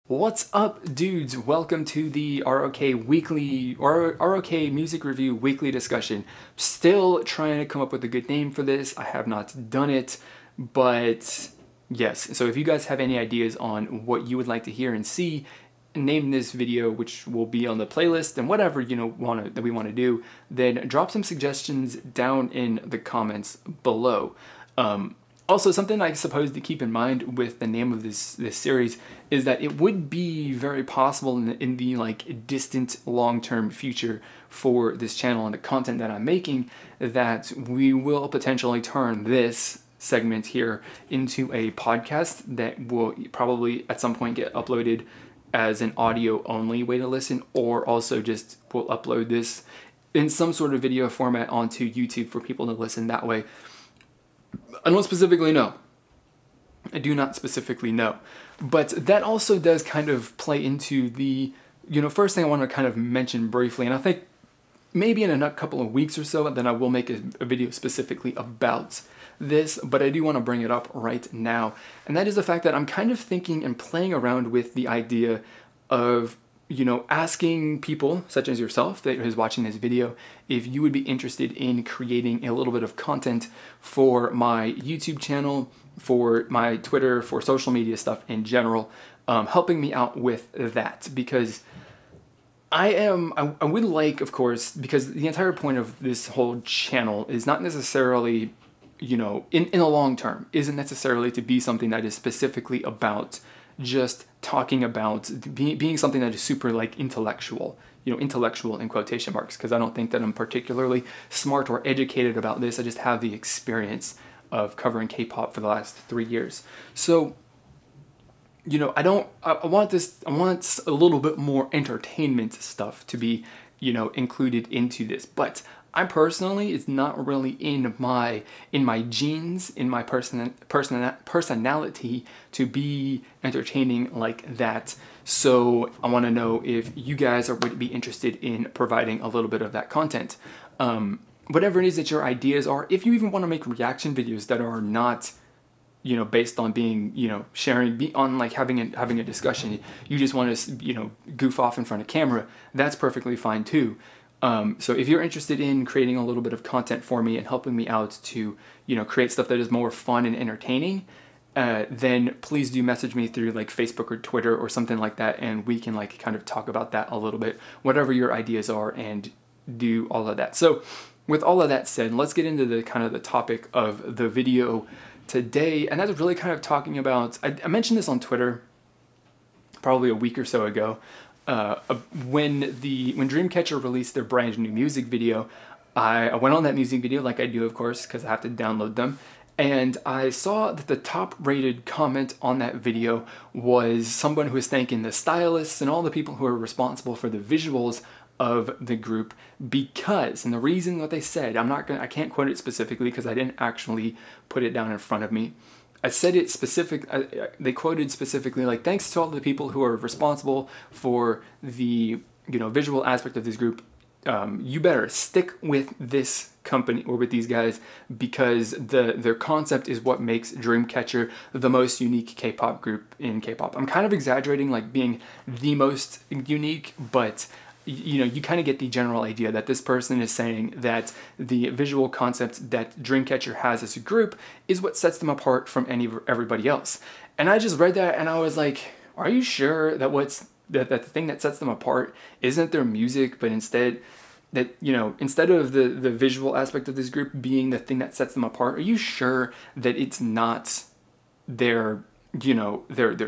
What's up, dudes? Welcome to the ROK weekly or ROK music review weekly discussion. Still trying to come up with a good name for this. I have not done it, but yes. So if you guys have any ideas on what you would like to hear and see, name this video, which will be on the playlist, and whatever that we want to do, then drop some suggestions down in the comments below. Also, something I suppose to keep in mind with the name of this series is that it would be very possible in the like distant long-term future for this channel and the content that I'm making that we will potentially turn this segment here into a podcast that will probably at some point get uploaded as an audio only way to listen, or also just we'll upload this in some sort of video format onto YouTube for people to listen that way. I don't specifically know. I do not specifically know. But that also does kind of play into the, first thing I want to kind of mention briefly, and I think maybe in a couple of weeks or so, then I will make a video specifically about this, but I do want to bring it up right now. And that is the fact that I'm kind of thinking and playing around with the idea of asking people such as yourself that is watching this video if you would be interested in creating a little bit of content for my YouTube channel, for my Twitter, for social media stuff in general, helping me out with that, because I would like, of course, because the entire point of this whole channel is not necessarily, in the long term, isn't necessarily to be something that is specifically about just talking about being something that is super like intellectual, intellectual in quotation marks, because I don't think that I'm particularly smart or educated about this. I just have the experience of covering K-pop for the last 3 years. So, I want a little bit more entertainment stuff to be, included into this, but I personally, it's not really in my genes, in my personality to be entertaining like that. So I want to know if you guys would be interested in providing a little bit of that content. Whatever it is that your ideas are, if you even want to make reaction videos that are not, based on being, sharing, on like having a discussion, you just want to, goof off in front of camera, that's perfectly fine too. So if you're interested in creating a little bit of content for me and helping me out to, create stuff that is more fun and entertaining, then please do message me through like Facebook or Twitter or something like that, and we can like kind of talk about that a little bit, whatever your ideas are, and do all of that. So with all of that said, let's get into the kind of the topic of the video today, and that's really kind of talking about, I mentioned this on Twitter probably a week or so ago. When Dreamcatcher released their brand new music video, I went on that music video like I do, of course, because I have to download them, and I saw that the top rated comment on that video was someone who was thanking the stylists and all the people who are responsible for the visuals of the group, because, and the reason what they said, I can't quote it specifically because I didn't actually put it down in front of me. I said it they quoted specifically like, thanks to all the people who are responsible for the, visual aspect of this group. You better stick with this company or with these guys, because their concept is what makes Dreamcatcher the most unique K-pop group in K-pop. I'm kind of exaggerating like being the most unique, but you kind of get the general idea that this person is saying that the visual concept that Dreamcatcher has as a group is what sets them apart from everybody else. And I just read that and I was like, are you sure that that the thing that sets them apart isn't their music, but instead instead of the visual aspect of this group being the thing that sets them apart, are you sure that it's not their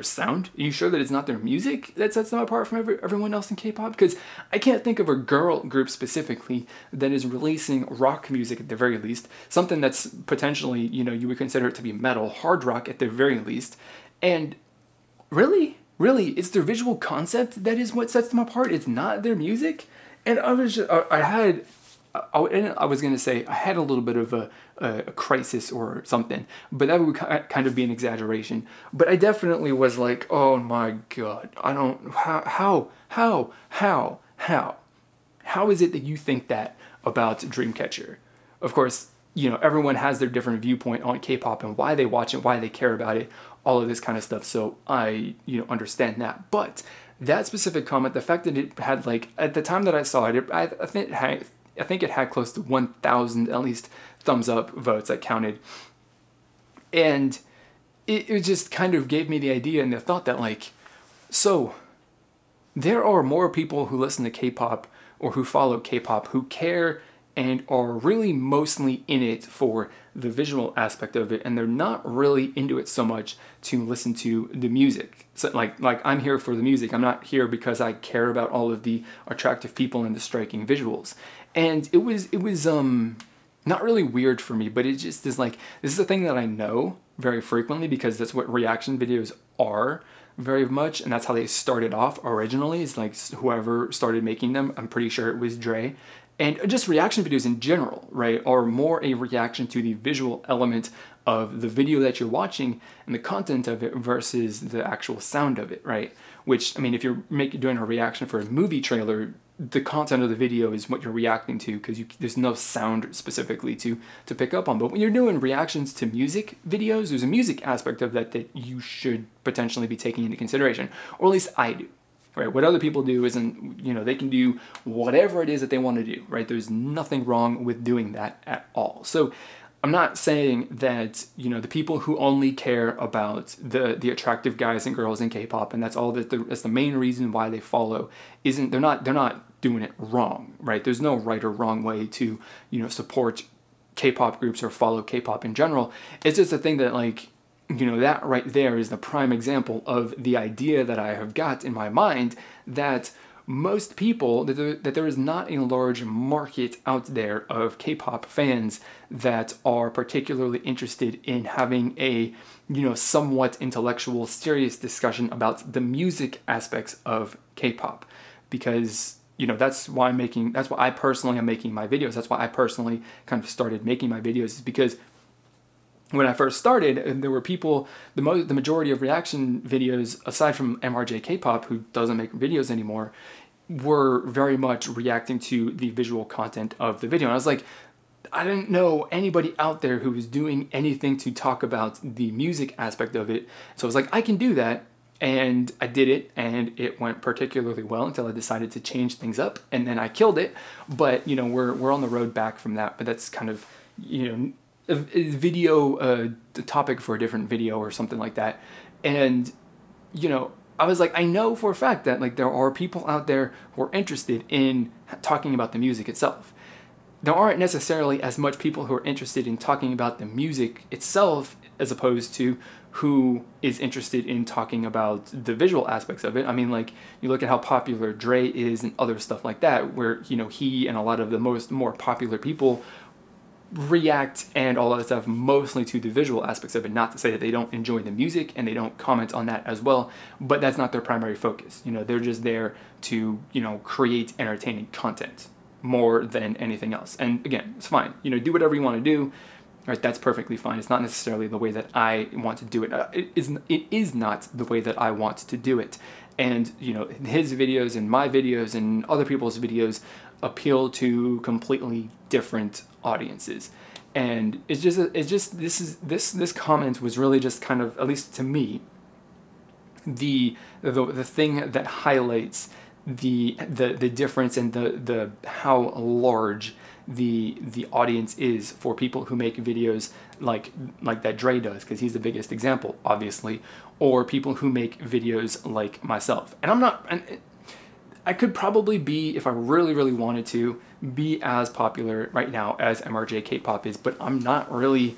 sound? Are you sure that it's not their music that sets them apart from everyone else in K-pop? Because I can't think of a girl group specifically that is releasing rock music at the very least, something that's potentially, you would consider it to be metal, hard rock at the very least, and really, it's their visual concept that is what sets them apart. It's not their music. And I was just, I was going to say I had a little bit of a crisis or something, but that would kind of be an exaggeration. But I definitely was like, oh my God, I don't, how is it that you think that about Dreamcatcher? Of course, everyone has their different viewpoint on K-pop and why they watch it, why they care about it, all of this kind of stuff. So I, understand that. But that specific comment, the fact that it had like, at the time that I saw it, I think it had close to 1,000 at least thumbs up votes that counted. And it just kind of gave me the idea and the thought that like, so there are more people who listen to K-pop or who follow K-pop who care and are really mostly in it for the visual aspect of it, and they're not really into it so much to listen to the music. So like I'm here for the music. I'm not here because I care about all of the attractive people and the striking visuals. And it was not really weird for me, but it just is like, this is a thing that I know very frequently because that's what reaction videos are very much, and that's how they started off originally. It's like whoever started making them, I'm pretty sure it was Dre. And just reaction videos in general, right, are more a reaction to the visual element of the video that you're watching and the content of it versus the actual sound of it, right? Which, I mean, if you're doing a reaction for a movie trailer, the content of the video is what you're reacting to because there's no sound specifically to pick up on. But when you're doing reactions to music videos, there's a music aspect of that you should potentially be taking into consideration, or at least I do. Right, what other people do isn't, they can do whatever it is that they want to do, right? There's nothing wrong with doing that at all. So I'm not saying that, the people who only care about the attractive guys and girls in K-pop, and that's all that's the main reason why they follow, they're not doing it wrong, right? There's no right or wrong way to, support K-pop groups or follow K-pop in general. It's just a thing that like, that right there is the prime example of the idea that I have got in my mind that most people, that there is not a large market out there of K-pop fans that are particularly interested in having a, somewhat intellectual, serious discussion about the music aspects of K-pop. Because, that's why I personally am making my videos. That's why I personally kind of started making my videos, is because when I first started, there were people, the majority of reaction videos, aside from MRJ K-pop, who doesn't make videos anymore, were very much reacting to the visual content of the video. And I was like, I didn't know anybody out there who was doing anything to talk about the music aspect of it. So I was like, I can do that. And I did it, and it went particularly well until I decided to change things up, and then I killed it. But, we're on the road back from that, but that's kind of, a video, the topic for a different video or something like that. And, I was like, I know for a fact that like there are people out there who are interested in talking about the music itself. There aren't necessarily as much people who are interested in talking about the music itself as opposed to who is interested in talking about the visual aspects of it. I mean, like, you look at how popular Dre is and other stuff like that, where, he and a lot of the more popular people react and all that stuff mostly to the visual aspects of it. Not to say that they don't enjoy the music and they don't comment on that as well, but that's not their primary focus. They're just there to, create entertaining content more than anything else. And again, it's fine. Do whatever you want to do. Right, that's perfectly fine. It's not necessarily the way that I want to do it. It is not the way that I want to do it. And, his videos and my videos and other people's videos appeal to completely different audiences. And this comment was really just kind of, at least to me, the thing that highlights the difference and the how large the audience is for people who make videos like that Dre does, because he's the biggest example, obviously, or people who make videos like myself. And I could probably be, if I really, really wanted to, be as popular right now as MRJ K-pop is, but I'm not really,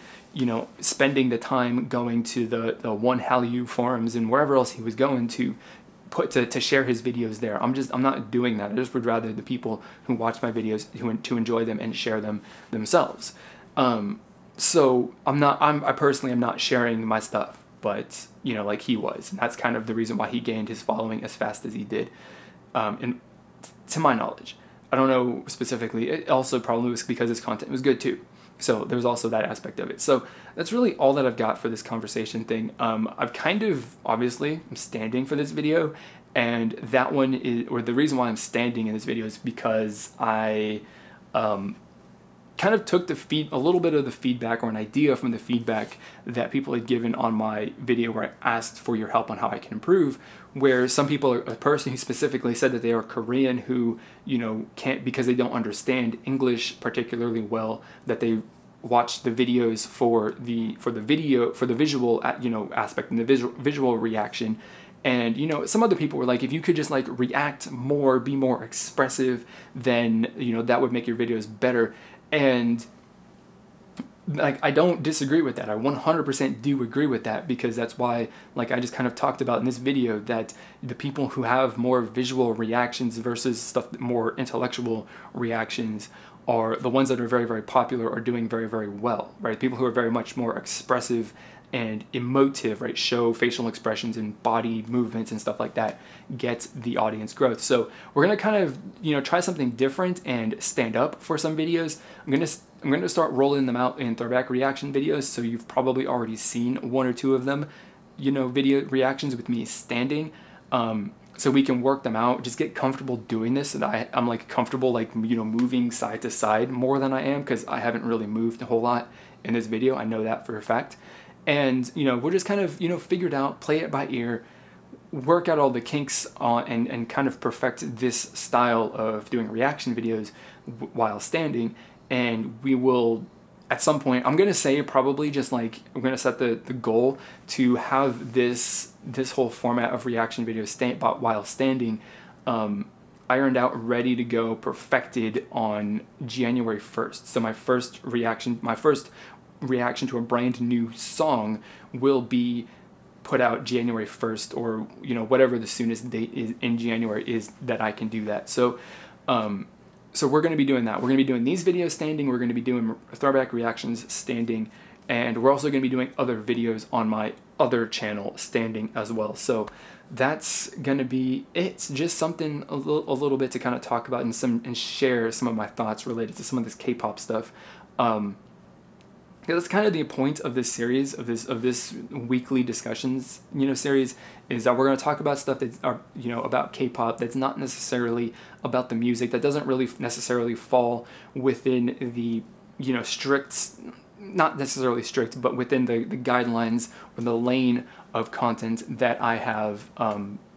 spending the time going to the One Hallyu forums and wherever else he was going to share his videos there. I'm not doing that. I just would rather the people who watch my videos to enjoy them and share them themselves. So I personally am not sharing my stuff, but like he was, and that's kind of the reason why he gained his following as fast as he did. And to my knowledge, I don't know specifically. It also probably was because his content was good too. So there's also that aspect of it. So that's really all that I've got for this conversation thing. I've kind of, obviously, I'm standing for this video, and that one is, or the reason why I'm standing in this video is because I kind kind of took a little bit of the feedback, or an idea from the feedback that people had given on my video where I asked for your help on how I can improve, where some people, a person who specifically said that they are Korean who, you know, can't, because they don't understand English particularly well, that they watch the videos for the visual, you know, aspect and the visual reaction. And, you know, some other people were like, if you could just like react more, be more expressive, then, you know, that would make your videos better. And like, I don't disagree with that. I 100% do agree with that, because that's why, like I just kind of talked about in this video, that the people who have more visual reactions versus stuff, more intellectual reactions, are the ones that are very, very popular, or doing very, very well, right? People who are very much more expressive and emotive, right? Show facial expressions and body movements and stuff like that, get the audience growth. So we're gonna kind of, you know, try something different and stand up for some videos. I'm gonna start rolling them out in throwback reaction videos. So you've probably already seen one or two of them, you know, video reactions with me standing. So we can work them out, just get comfortable doing this. And I'm like comfortable, like, you know, moving side to side more than I am, because I haven't really moved a whole lot in this video. I know that for a fact. And, you know, we'll just kind of, you know, figure it out, play it by ear, work out all the kinks on, and kind of perfect this style of doing reaction videos while standing. And we will, at some point, I'm going to say probably just like, I'm going to set the goal to have this whole format of reaction videos while standing ironed out, ready to go, perfected on January 1st. So my first reaction to a brand new song will be put out January 1st, or, you know, whatever the soonest date is in January is that I can do that. So so we're going to be doing that. We're going to be doing these videos standing. We're going to be doing throwback reactions standing, and we're also going to be doing other videos on my other channel standing as well. So that's going to be it. Just something a little bit to kind of talk about and share some of my thoughts related to some of this K-pop stuff. That's kind of the point of this series, of this weekly discussions, you know, series, is that we're going to talk about stuff that's, you know, about K-pop, that's not necessarily about the music, that doesn't really necessarily fall within the, you know, strict, not necessarily strict, but within the guidelines or the lane of content that I have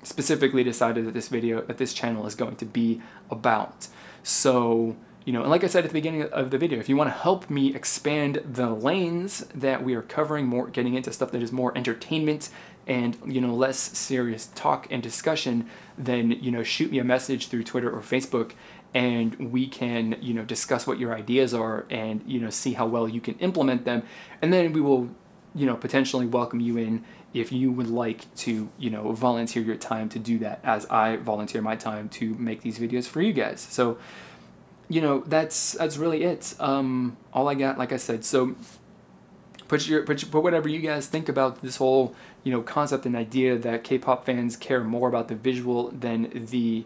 specifically decided that this channel is going to be about. So, you know, and like I said at the beginning of the video, if you want to help me expand the lanes that we are covering, more getting into stuff that is more entertainment and, you know, less serious talk and discussion, then, you know, shoot me a message through Twitter or Facebook, and we can, you know, discuss what your ideas are and, you know, see how well you can implement them. And then we will, you know, potentially welcome you in if you would like to, you know, volunteer your time to do that, as I volunteer my time to make these videos for you guys. So, you know, that's really it. All I got, like I said. So put whatever you guys think about this whole, you know, concept and idea that K-pop fans care more about the visual than the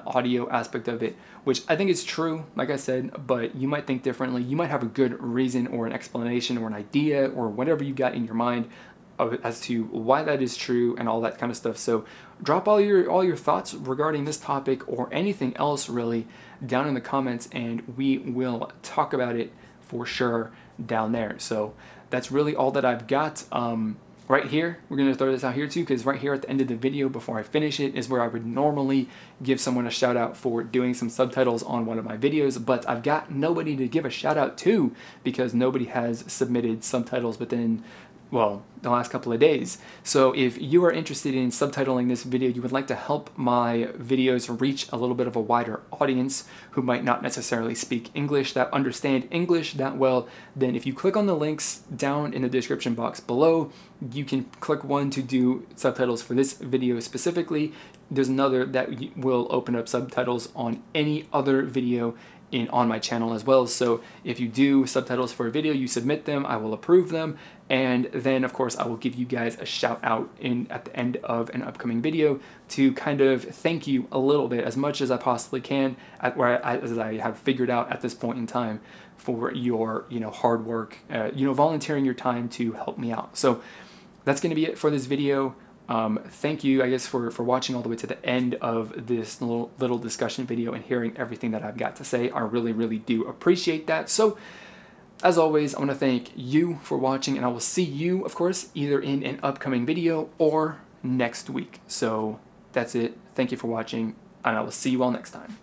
audio aspect of it, which I think is true, like I said, but you might think differently. You might have a good reason or an explanation or an idea or whatever you got in your mind as to why that is true and all that kind of stuff. So drop all your thoughts regarding this topic or anything else really down in the comments, and we will talk about it for sure down there. So that's really all that I've got. Right here, we're going to throw this out here too, because right here at the end of the video before I finish it is where I would normally give someone a shout out for doing some subtitles on one of my videos, but I've got nobody to give a shout out to because nobody has submitted subtitles within, well, the last couple of days. So if you are interested in subtitling this video, you would like to help my videos reach a little bit of a wider audience who might not necessarily speak English, that understand English that well, then if you click on the links down in the description box below, you can click one to do subtitles for this video specifically. There's another that will open up subtitles on any other video on my channel as well. So if you do subtitles for a video, you submit them, I will approve them, and then of course I will give you guys a shout out at the end of an upcoming video to kind of thank you a little bit, as much as I possibly can, as I have figured out at this point in time, for your, you know, hard work, you know, volunteering your time to help me out. So that's going to be it for this video. Thank you, I guess, for watching all the way to the end of this little discussion video and hearing everything that I've got to say. I really, really do appreciate that. So, as always, I want to thank you for watching, and I will see you, of course, either in an upcoming video or next week. So, that's it. Thank you for watching, and I will see you all next time.